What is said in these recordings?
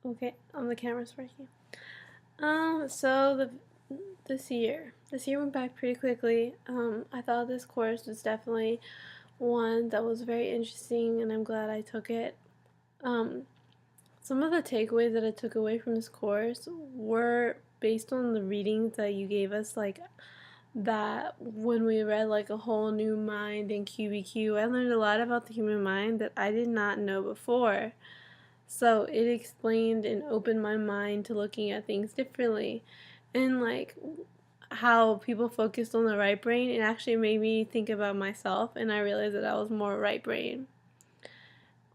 Okay, the camera's working. So this year went by pretty quickly. I thought this course was definitely one that was very interesting, and I'm glad I took it. Um, some of the takeaways that I took away from this course were based on the readings that you gave us, like that when we read like A Whole New Mind in QBQ. I learned a lot about the human mind that I did not know before. So it explained and opened my mind to looking at things differently. And like how people focused on the right brain, it actually made me think about myself, and I realized that I was more right brain.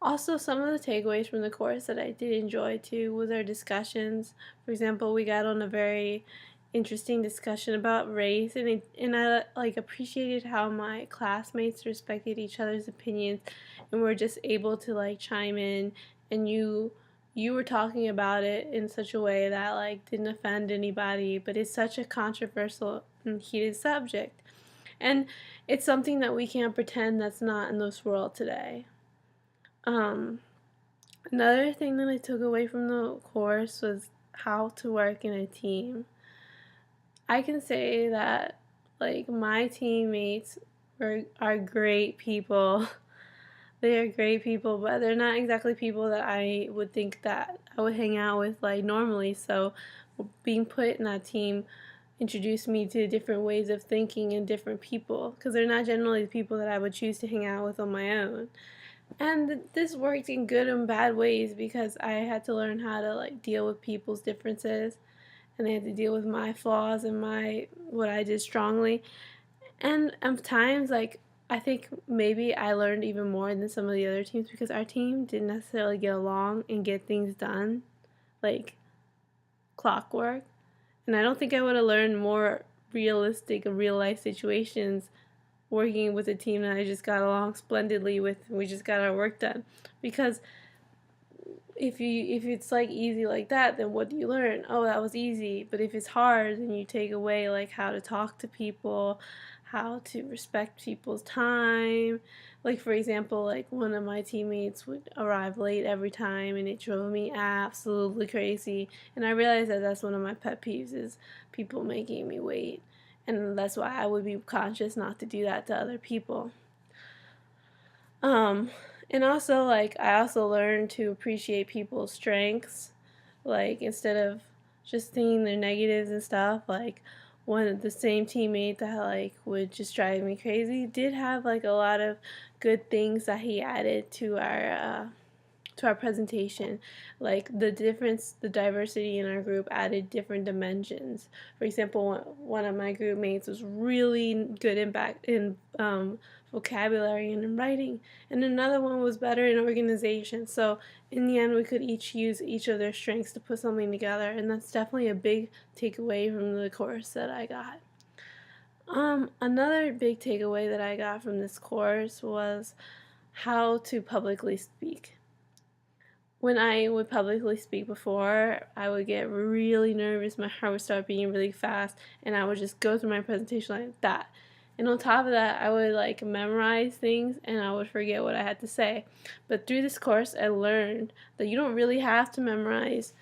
Also, some of the takeaways from the course that I did enjoy too was our discussions. For example, we got on a very interesting discussion about race, and I like appreciated how my classmates respected each other's opinions and were just able to like chime in, and you were talking about it in such a way that like didn't offend anybody, but it's such a controversial and heated subject. And it's something that we can't pretend that's not in this world today. Um, Another thing that I took away from the course was how to work in a team. I can say that like my teammates are great people. They are great people, but they're not exactly people that I would think that I would hang out with like normally. So being put in that team introduced me to different ways of thinking and different people, because they're not generally the people that I would choose to hang out with on my own. And this worked in good and bad ways because I had to learn how to like deal with people's differences, and I had to deal with my flaws and my what I did strongly. And at times like I think maybe I learned even more than some of the other teams because our team didn't necessarily get along and get things done like clockwork. And I don't think I would have learned more realistic real life situations working with a team that I just got along splendidly with. We just got our work done. Because if it's like easy like that, then what do you learn? Oh, that was easy. But if it's hard, then you take away like how to talk to people, how to respect people's time. Like for example, like one of my teammates would arrive late every time, and it drove me absolutely crazy. And I realized that that's one of my pet peeves is people making me wait. And that's why I would be conscious not to do that to other people. Um, and also like I also learned to appreciate people's strengths, like instead of just seeing their negatives and stuff. Like one of the same teammate that like would just drive me crazy did have like a lot of good things that he added to our presentation. Like the diversity in our group added different dimensions. For example, one of my group mates was really good in vocabulary and in writing, and another one was better in organization. So in the end, we could each use each of their strengths to put something together, and that's definitely a big takeaway from the course that I got. Another big takeaway that I got from this course was how to publicly speak. When I would publicly speak before, I would get really nervous. My heart would start beating really fast, and I would just go through my presentation like that. And on top of that, I would like memorize things and I would forget what I had to say. But through this course, I learned that you don't really have to memorize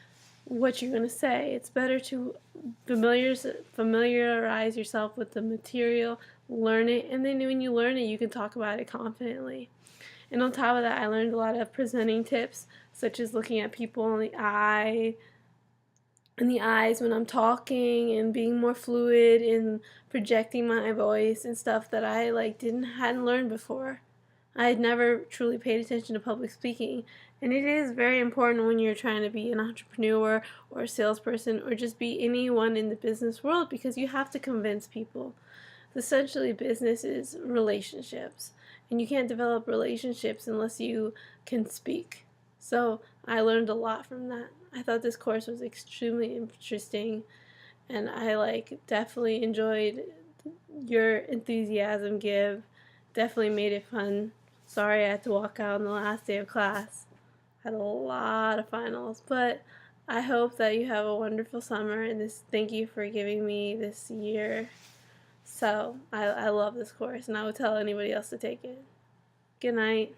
what you're going to say. It's better to familiarize yourself with the material, learn it, and then when you learn it, you can talk about it confidently. And on top of that, I learned a lot of presenting tips, such as looking at people in the eyes when I'm talking, and being more fluid and projecting my voice and stuff that I like hadn't learned before. I had never truly paid attention to public speaking, and it is very important when you're trying to be an entrepreneur or a salesperson or just be anyone in the business world, because you have to convince people. Essentially, business is relationships, and you can't develop relationships unless you can speak. So I learned a lot from that. I thought this course was extremely interesting, and I like definitely enjoyed your enthusiasm give. Definitely made it fun. Sorry I had to walk out on the last day of class. Had a lot of finals, but I hope that you have a wonderful summer, and thank you for giving me this year. So I love this course, and I would tell anybody else to take it. Good night.